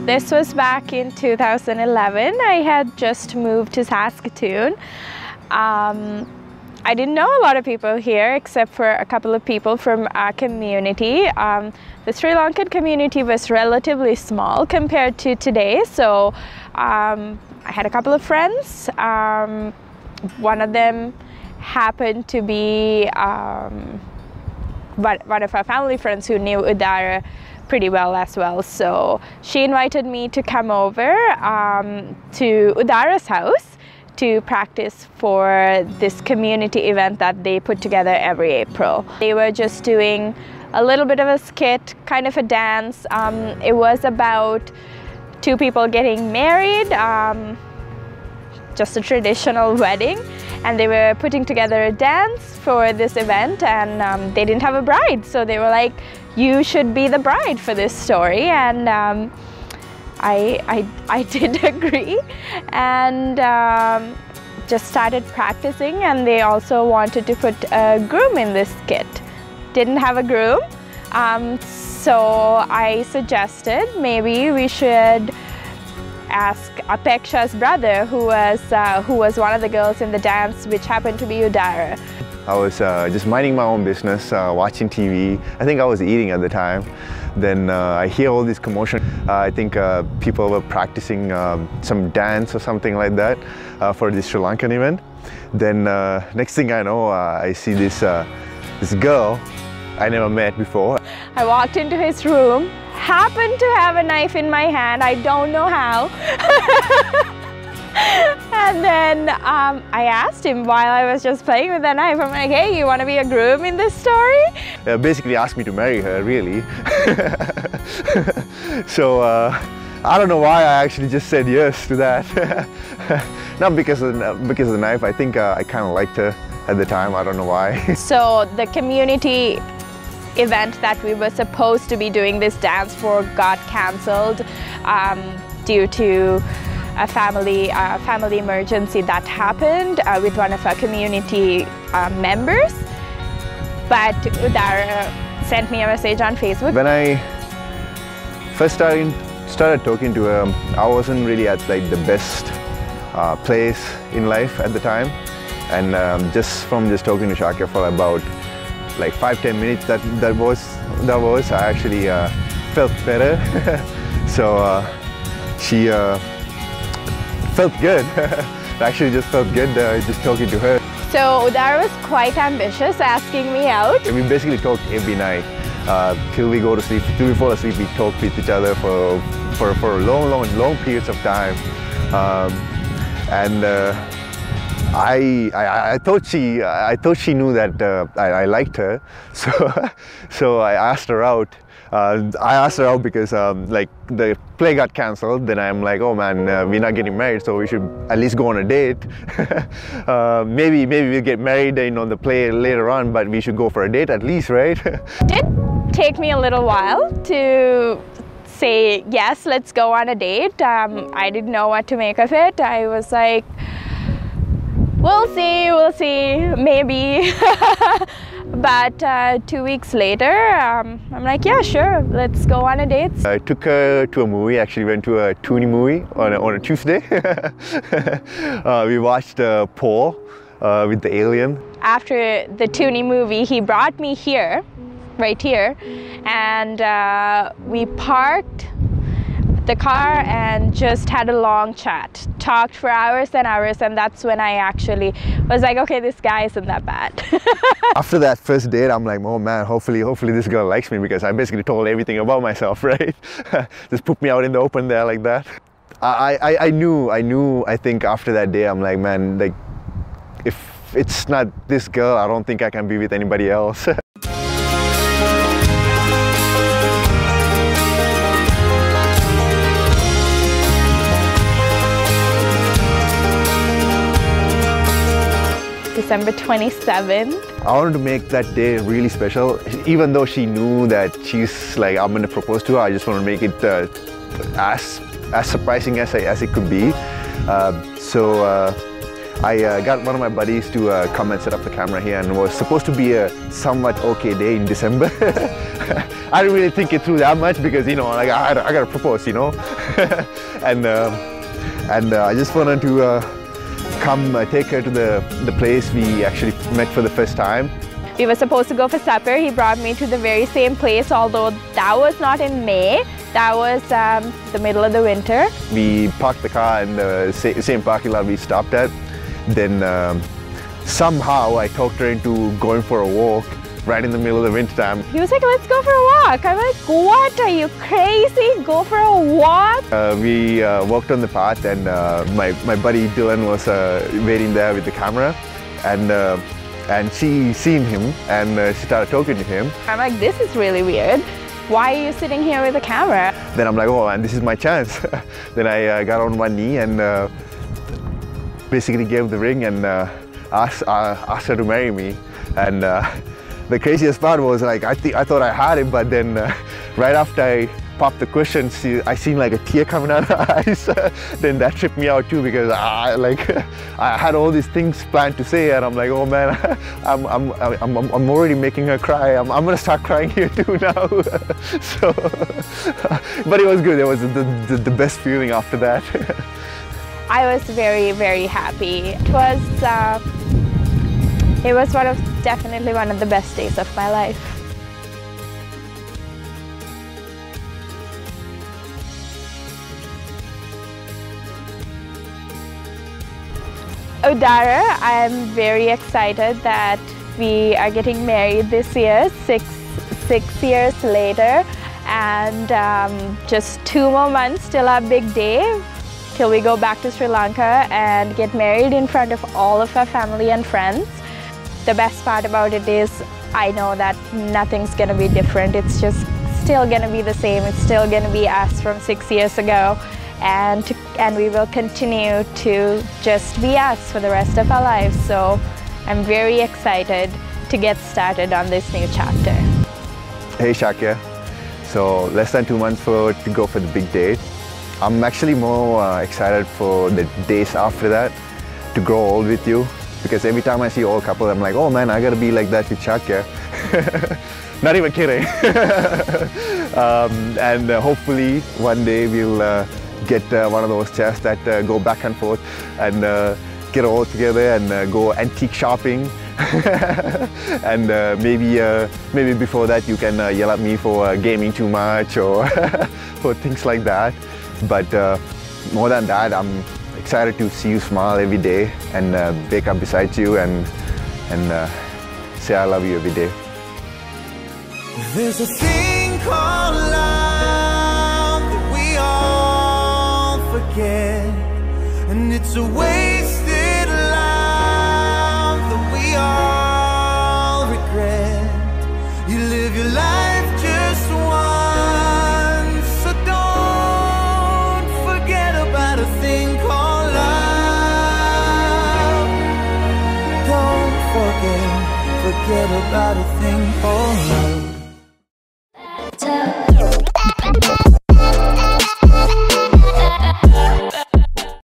This was back in 2011. I had just moved to Saskatoon. I didn't know a lot of people here except for a couple of people from our community. The Sri Lankan community was relatively small compared to today, so I had a couple of friends. One of them happened to be one of our family friends who knew Udara pretty well as well. So she invited me to come over to Udara's house to practice for this community event that they put together every April. They were just doing a little bit of a skit, kind of a dance. It was about two people getting married, just a traditional wedding, and they were putting together a dance for this event, and they didn't have a bride, so they were like, you should be the bride for this story, and I did agree, and just started practicing. And they also wanted to put a groom in this skit. Didn't have a groom, so I suggested maybe we should ask Apeksha's brother, who was one of the girls in the dance, which happened to be Udara. I was just minding my own business, watching TV. I think I was eating at the time. Then I hear all this commotion. I think people were practicing some dance or something like that for this Sri Lankan event. Then next thing I know, I see this girl I never met before. I walked into his room, happened to have a knife in my hand, I don't know how. And then I asked him while I was just playing with the knife, I'm like, hey, you want to be a groom in this story? Basically asked me to marry her, really. So I don't know why I actually just said yes to that. Not because of the knife. I think I kind of liked her at the time. I don't know why. So the community event that we were supposed to be doing this dance for got cancelled due to a family emergency that happened with one of our community members. But Udara sent me a message on Facebook. When I first started talking to her, I wasn't really at like the best place in life at the time, and just talking to Shakya for about like 5–10 minutes, that was I actually felt better. So she felt good. Actually just felt good just talking to her. So Udara was quite ambitious, asking me out. We basically talk every night till we go to sleep. Till we fall asleep, we talk with each other for long periods of time. I thought she knew that I liked her, so I asked her out. I asked her out because like the play got cancelled. Then I'm like, oh man, we're not getting married, so we should at least go on a date. Maybe we'll get married, on the play later on, but we should go for a date at least, right? It did take me a little while to say yes, let's go on a date. I didn't know what to make of it. I was like, we'll see, maybe. But 2 weeks later, I'm like, yeah, sure, let's go on a date. I took her to a movie. Actually went to a Toonie movie on a Tuesday. We watched Paul with the alien. After the Toonie movie, he brought me here, right here, and we parked the car and just had a long chat. Talked for hours and hours, and that's when I actually was like, okay, this guy isn't that bad. After that first date, I'm like, oh man, hopefully this girl likes me, because I basically told everything about myself, right? Just put me out in the open there like that. I knew, I think after that day, I'm like, man, like, if it's not this girl, I don't think I can be with anybody else. December 27th. I wanted to make that day really special. Even though she knew that she's like, I'm gonna propose to her, I just want to make it as surprising as it could be. So I got one of my buddies to come and set up the camera here, and it was supposed to be a somewhat okay day in December. I didn't really think it through that much because, you know, like I gotta propose, you know. and I just wanted to come take her to the place we actually met for the first time. We were supposed to go for supper. He brought me to the very same place, although that was not in May. That was the middle of the winter. We parked the car in the same parking lot we stopped at. Then somehow I talked her into going for a walk right in the middle of the winter time. He was like, let's go for a walk. I'm like, what? Are you crazy? Go for a walk? We walked on the path, and my buddy Dylan was waiting there with the camera. And she seen him, and she started talking to him. I'm like, this is really weird. Why are you sitting here with a camera? Then I'm like, oh, and this is my chance. Then I got on one knee and basically gave the ring and asked her to marry me. And the craziest part was, like, I thought I had it, but then right after I popped the question, I seen like a tear coming out of her eyes. Then that tripped me out too, because I had all these things planned to say, and I'm like, oh man, I'm already making her cry. I'm gonna start crying here too now. So, but it was good. It was the best feeling after that. I was very, very happy. It was definitely one of the best days of my life. Udara, I am very excited that we are getting married this year, six years later, and just 2 more months till our big day, till we go back to Sri Lanka and get married in front of all of our family and friends. The best part about it is I know that nothing's gonna be different. It's just still gonna be the same. It's still gonna be us from 6 years ago. And we will continue to just be us for the rest of our lives. So I'm very excited to get started on this new chapter. Hey Shakya, so less than 2 months to go for the big day. I'm actually more excited for the days after that, to grow old with you, because every time I see old couple, I'm like, oh man, I gotta be like that with Shakya. Not even kidding. And hopefully one day we'll get one of those chairs that go back and forth, and get all together and go antique shopping. And maybe before that you can yell at me for gaming too much or for things like that. But more than that, I'm excited to see you smile every day and wake up beside you and say I love you every day. There's a thing called love that we all forget, and it's a wasted love that we all regret. You live your life just once, so don't forget about a thing called love. Don't forget about a thing called love.